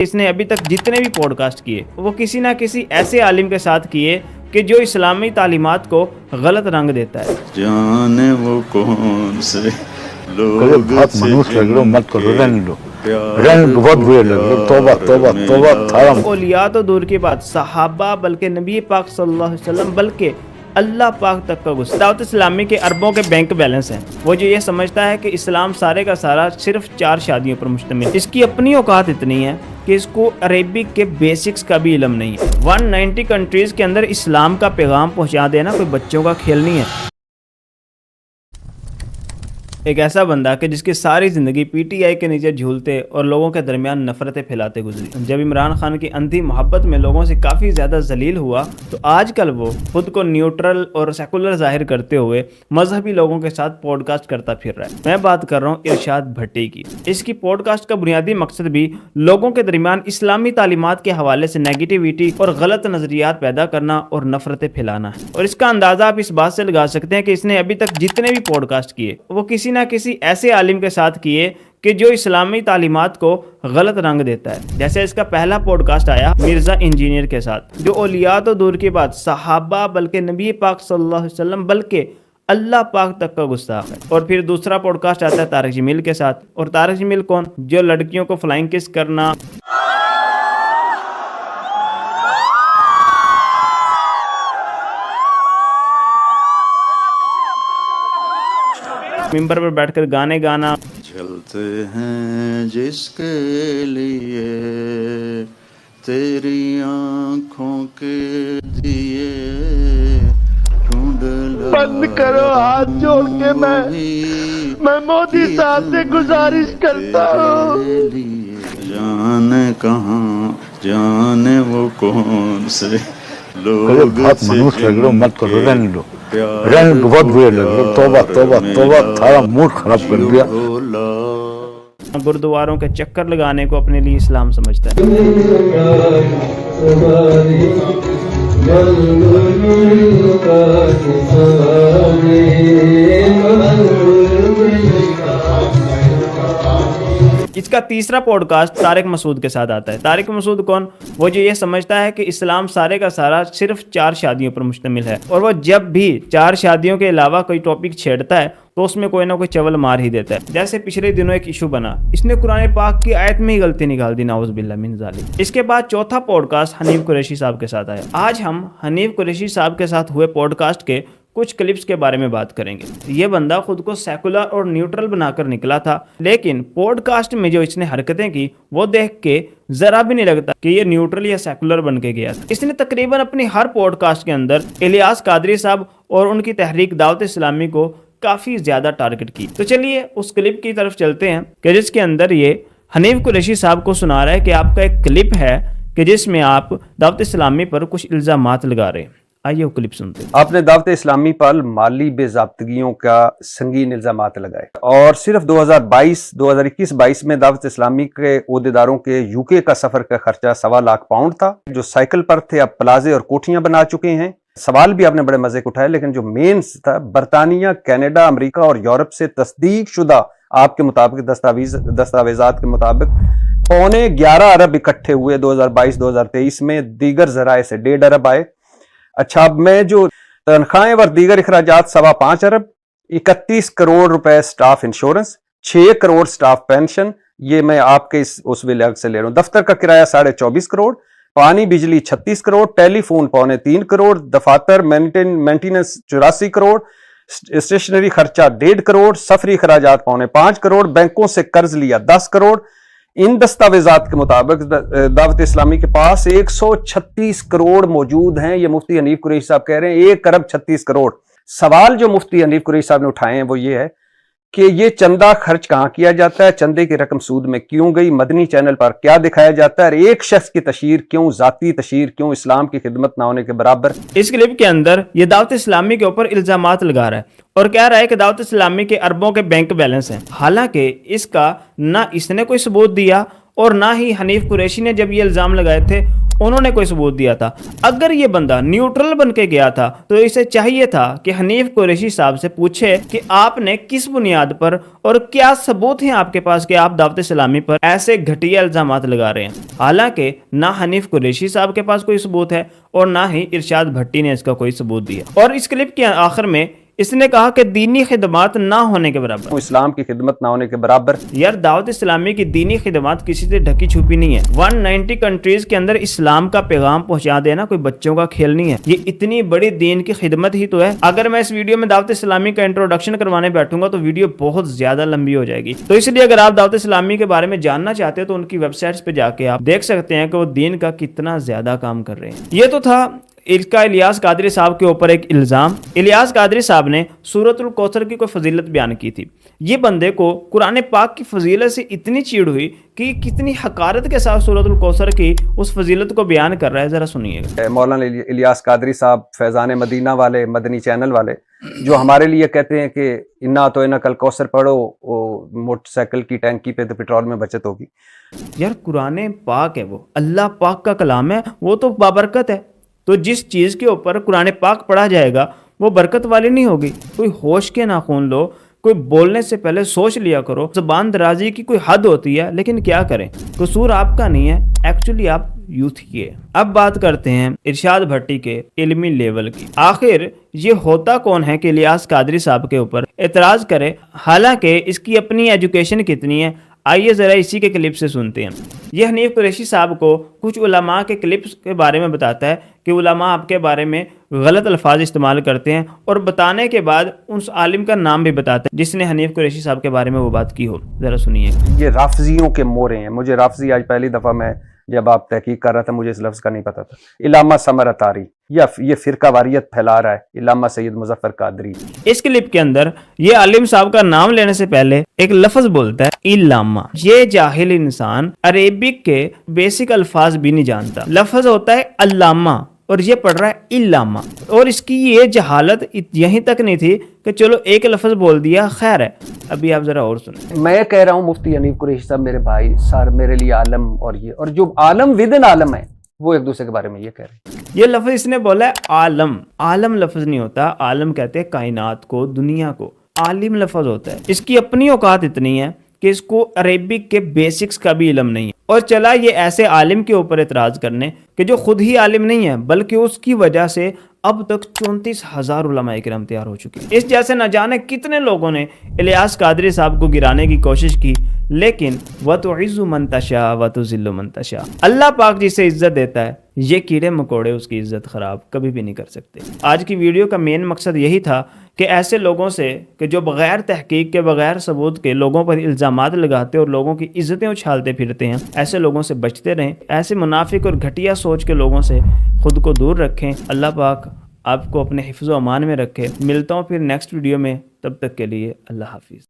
اس نے ابھی تک جتنے بھی پوڈ کاسٹ کیے وہ کسی نہ کسی ایسے عالم کے ساتھ کیے کہ جو اسلامی تعلیمات کو غلط رنگ دیتا ہے. جانے وہ کون سے لوگ بہت منوس لگ رہے ہو، مت کرو، رہنے دو، بہت برے لگ رہے ہو، توبہ توبہ توبہ تھارا. اولیاء تو دور کی بات، صحابہ بلکہ نبی پاک صلی اللہ علیہ وسلم بلکہ اللہ پاک تک کا غصہ. دعوت اسلامی کے اربوں کے بینک بیلنس ہیں. وہ جو یہ سمجھتا ہے کہ اسلام سارے کا سارا صرف 4 شادیوں پر مشتمل. اس کی اپنی اوقات اتنی ہے کہ اس کو عربک کے بیسکس کا بھی علم نہیں ہے. 190 کنٹریز کے اندر اسلام کا پیغام پہنچا دینا کوئی بچوں کا کھیل نہیں ہے. ایک ایسا بندہ کہ جس کی ساری زندگی پی ٹی آئی کے نیچے جھولتے اور لوگوں کے درمیان نفرتیں پھیلاتے گزری. جب عمران خان کی اندھی محبت میں لوگوں سے کافی زیادہ ذلیل ہوا تو آج کل وہ خود کو نیوٹرل اور سیکولر ظاہر کرتے ہوئے مذہبی لوگوں کے ساتھ پوڈ کاسٹ کرتا پھر رہا ہے. میں بات کر رہا ہوں ارشاد بھٹی کی. اس کی پوڈ کاسٹ کا بنیادی مقصد بھی لوگوں کے درمیان اسلامی تعلیمات کے حوالے سے نیگیٹیویٹی اور غلط نظریات پیدا کرنا اور نفرتیں پھیلانا ہے. اور اس کا اندازہ آپ اس بات سے لگا سکتے ہیں کہ اس نے ابھی تک جتنے بھی پوڈ کاسٹ کیے وہ کسی نہ کسی ایسے عالم کے ساتھ کیے کہ جو اسلامی تعلیمات کو غلط رنگ دیتا ہے. جیسے اس کا پہلا پوڈ کاسٹ آیا مرزا انجینئر کے ساتھ، جو اولیاء تو دور کی بات، صحابہ بلکہ نبی پاک صلی اللہ علیہ وسلم بلکہ اللہ پاک تک کا گستاخ ہے. اور پھر دوسرا پوڈ کاسٹ آتا ہے طارق جمیل کے ساتھ. اور طارق جمیل کون؟ جو لڑکیوں کو فلائنگ کس کرنا، ممبر پر بیٹھ کر گانے گانا. چلتے ہیں جس کے لیے تیری آنکھوں کے دیے بند کرو ہاتھ جوڑ کے. میں مودی صاحب سے گزارش کرتا ہوں، جانے کہاں جانے وہ کون سے لوگ بہت منوس لگ رہے ہو، مت کرو، رہنے دو، بہت برے لگ رہے ہو. توبہ توبہ توبہ تھارا موڈ خراب کر دیا. گردواروں کے چکر لگانے کو اپنے لیے اسلام سمجھتا ہے. اس کا تیسرا پوڈ کاسٹ طارق مسعود کے ساتھ آتا ہے. طارق مسعود کون؟ وہ جو یہ سمجھتا ہے کہ اسلام سارے کا سارا صرف 4 شادیوں پر مشتمل ہے. اور وہ جب بھی 4 شادیوں کے علاوہ کوئی ٹاپک چھیڑتا ہے تو اس میں کوئی نہ کوئی چول مار ہی دیتا ہے. جیسے پچھلے دنوں ایک ایشو بنا، اس نے قرآن پاک کی آیت میں ہی غلطی نکال دی، نعوذ باللہ من ذالک. اس کے بعد چوتھا پوڈ کاسٹ حنیف قریشی صاحب کے ساتھ آیا. آج ہم حنیف قریشی صاحب کے ساتھ ہوئے پوڈ کاسٹ کے کچھ کلپس کے بارے میں بات کریں گے. یہ بندہ خود کو سیکولر اور نیوٹرل بنا کر نکلا تھا، لیکن پوڈ کاسٹ میں جو اس نے حرکتیں کی وہ دیکھ کے ذرا بھی نہیں لگتا کہ یہ نیوٹرل یا سیکولر بن کے گیا تھا. اس نے تقریباً اپنی ہر پوڈ کاسٹ کے اندر الیاس قادری صاحب اور ان کی تحریک دعوت اسلامی کو کافی زیادہ ٹارگٹ کی. تو چلیے اس کلپ کی طرف چلتے ہیں کہ جس کے اندر یہ حنیف قریشی صاحب کو سنا رہا ہے کہ آپ کا ایک کلپ ہے کہ جس میں آپ دعوت اسلامی پر کچھ الزامات لگا رہے ہیں. آئیے وہ کلپ سنتے ہیں. آپ نے دعوت اسلامی پر مالی بے ضابطگیوں کا سنگین الزامات لگائے اور صرف 2021-22 میں دعوت اسلامی کے عہدیداروں کے یو کے کا سفر کا خرچہ 1.25 لاکھ پاؤنڈ تھا. جو سائیکل پر تھے اب پلازے اور کوٹھیاں بنا چکے ہیں. سوال بھی آپ نے بڑے مزے کو اٹھائے، لیکن جو مینز تھا برطانیہ، کینیڈا، امریکہ اور یورپ سے تصدیق شدہ آپ کے مطابق دستاویزات کے مطابق 11.25 ارب اکٹھے ہوئے 2022-2023 میں. دیگر ذرائع سے 1.5 ارب آئے. اچھا، اب میں جو تنخواہیں اور دیگر اخراجات 5.25 ارب، 31 کروڑ روپے staff insurance, 6 crore staff pension, یہ میں آپ کے اس ولاگ سے لے رہا ہوں. دفتر کا کرایہ 24.5 کروڑ، پانی بجلی 36 کروڑ، ٹیلی فون 3.25 کروڑ، دفاتر مینٹیننس 84 کروڑ، اسٹیشنری خرچہ 1.5 کروڑ، سفری اخراجات 5.25 کروڑ، بینکوں سے قرض لیا 10 کروڑ. ان دستاویزات کے مطابق دعوت اسلامی کے پاس 136 کروڑ موجود ہیں. یہ مفتی حنیف قریشی صاحب کہہ رہے ہیں 1 ارب 36 کروڑ. سوال جو مفتی حنیف قریشی صاحب نے اٹھائے ہیں وہ یہ ہے کہ یہ چندہ خرچ کہاں کیا جاتا ہے، چندے کی رقم سود میں کیوں گئی، مدنی چینل پر کیا دکھایا جاتا ہے، اور ایک شخص کی تشہیر کیوں، ذاتی تشہیر کیوں، اسلام کی خدمت نہ ہونے کے برابر. اس کلپ کے اندر یہ دعوت اسلامی کے اوپر الزامات لگا رہا ہے اور کہہ رہا ہے کہ دعوت اسلامی کے اربوں کے بینک بیلنس ہیں. حالانکہ اس کا نہ اس نے کوئی ثبوت دیا اور نہ ہی حنیف قریشی نے جب یہ الزام لگائے تھے انہوں نے کوئی ثبوت دیا تھا. اگر یہ بندہ نیوٹرل بن کے گیا تھا تو اسے چاہیے تھا کہ حنیف قریشی صاحب سے پوچھے کہ آپ نے کس بنیاد پر اور کیا ثبوت ہیں آپ کے پاس کہ آپ دعوت اسلامی پر ایسے گھٹیا الزامات لگا رہے ہیں. حالانکہ نہ حنیف قریشی صاحب کے پاس کوئی ثبوت ہے اور نہ ہی ارشاد بھٹی نے اس کا کوئی ثبوت دیا. اور اس کلپ کے آخر میں اس نے کہا کہ دینی خدمات نہ ہونے کے برابر، اسلام کی خدمت نہ ہونے کے برابر. یار دعوت اسلامی کی دینی خدمات کسی سے ڈھکی چھپی نہیں ہے. 190 کنٹریز کے اندر اسلام کا پیغام پہنچا دینا کوئی بچوں کا کھیل نہیں ہے. یہ اتنی بڑی دین کی خدمت ہی تو ہے. اگر میں اس ویڈیو میں دعوت اسلامی کا انٹروڈکشن کروانے بیٹھوں گا تو ویڈیو بہت زیادہ لمبی ہو جائے گی. تو اس لیے اگر آپ دعوت اسلامی کے بارے میں جاننا چاہتے ہیں تو ان کی ویب سائٹس پہ جا کے آپ دیکھ سکتے ہیں کہ وہ دین کا کتنا زیادہ کام کر رہے ہیں. یہ تو تھا اس کا الیاس قادری صاحب کے اوپر ایک الزام. الیاس قادری صاحب نے سورۃ الکوثر کی کوئی فضیلت بیان کی تھی. یہ بندے کو قرآن پاک کی فضیلت سے اتنی چیڑ ہوئی کہ کتنی حقارت کے ساتھ سورۃ الکوثر کی اس فضیلت کو بیان کر رہا ہے. ذرا سنیے گا. مولانا الیاس قادری صاحب فیضان مدینہ والے، مدنی چینل والے، جو ہمارے لیے کہتے ہیں کہ انا تو انا کل کوثر پڑھو، موٹر سائیکل کی ٹینکی پہ تو پیٹرول میں بچت ہوگی. یار قرآن پاک ہے، وہ اللہ پاک کا کلام ہے، وہ تو بابرکت ہے. تو جس چیز کے اوپر قرآن پاک پڑھا جائے گا وہ برکت والی نہیں ہوگی. کوئی ہوش کے ناخون لو، کوئی بولنے سے پہلے سوچ لیا کرو. زبان درازی کی کوئی حد ہوتی ہے، لیکن کیا کریں، قصور آپ کا نہیں ہے، ایکچولی آپ یوتھ کی ہے. اب بات کرتے ہیں ارشاد بھٹی کے علمی لیول کی. آخر یہ ہوتا کون ہے کہ الیاس قادری صاحب کے اوپر اعتراض کرے، حالانکہ اس کی اپنی ایجوکیشن کتنی ہے. آئیے ذرا اسی کے کلپ سے سنتے ہیں. یہ حنیف قریشی صاحب کو کچھ علماء کے کلپس کے بارے میں بتاتا ہے کہ علماء آپ کے بارے میں غلط الفاظ استعمال کرتے ہیں، اور بتانے کے بعد اس عالم کا نام بھی بتاتا ہے جس نے حنیف قریشی صاحب کے بارے میں وہ بات کی ہو. ذرا سنیے. یہ رافضیوں کے مورے ہیں. مجھے رافضی آج پہلی دفعہ میں جب آپ تحقیق کر رہا تھا مجھے اس لفظ کا نہیں پتا تھا. علامہ ثمر اتاری یا یہ فرقہ واریت پھیلا رہا ہے علامہ سید مظفر قادری. اس کلپ کے اندر یہ عالم صاحب کا نام لینے سے پہلے ایک لفظ بولتا ہے علامہ. یہ جاہل انسان عربک کے بیسک الفاظ بھی نہیں جانتا. لفظ ہوتا ہے علامہ اور یہ پڑھ رہا ہے علامہ. اور اس کی یہ جہالت یہیں تک نہیں تھی کہ چلو ایک لفظ بول دیا خیر ہے. ابھی آپ ذرا اور سنیں. میں کہہ رہا ہوں مفتی حنیف قریشی صاحب میرے بھائی سر میرے لیے عالم، اور یہ اور جو عالم ودن عالم ہے وہ ایک دوسرے کے بارے میں یہ کہہ رہے ہیں. یہ لفظ اس نے بولا ہے عالم. عالم لفظ نہیں ہوتا. عالم کہتے ہیں کائنات کو، دنیا کو. عالم لفظ ہوتا ہے. اس کی اپنی اوقات اتنی ہے کہ اس کو عربک کے بیسکس کا بھی علم نہیں ہے. اور چلا یہ ایسے عالم کے اوپر اعتراض کرنے کہ جو خود ہی عالم نہیں ہے بلکہ اس کی وجہ سے اب تک 34,000 علماء کرام تیار ہو چکے ہیں. اس جیسے نہ جانے کتنے لوگوں نے الیاس قادری صاحب کو گرانے کی کوشش کی، لیکن وَتُعِزُّ مَن تَشَاءُ وَتُذِلُّ مَن تَشَاءُ. اللہ پاک جسے عزت دیتا ہے یہ کیڑے مکوڑے اس کی عزت خراب کبھی بھی نہیں کر سکتے. آج کی ویڈیو کا مین مقصد یہی تھا کہ ایسے لوگوں سے کہ جو بغیر تحقیق کے، بغیر ثبوت کے لوگوں پر الزامات لگاتے اور لوگوں کی عزتیں اچھالتے پھرتے ہیں، ایسے لوگوں سے بچتے رہیں. ایسے منافق اور گھٹیا سوچ کے لوگوں سے خود کو دور رکھیں. اللہ پاک آپ کو اپنے حفظ و امان میں رکھے. ملتا ہوں پھر نیکسٹ ویڈیو میں. تب تک کے لیے اللہ حافظ.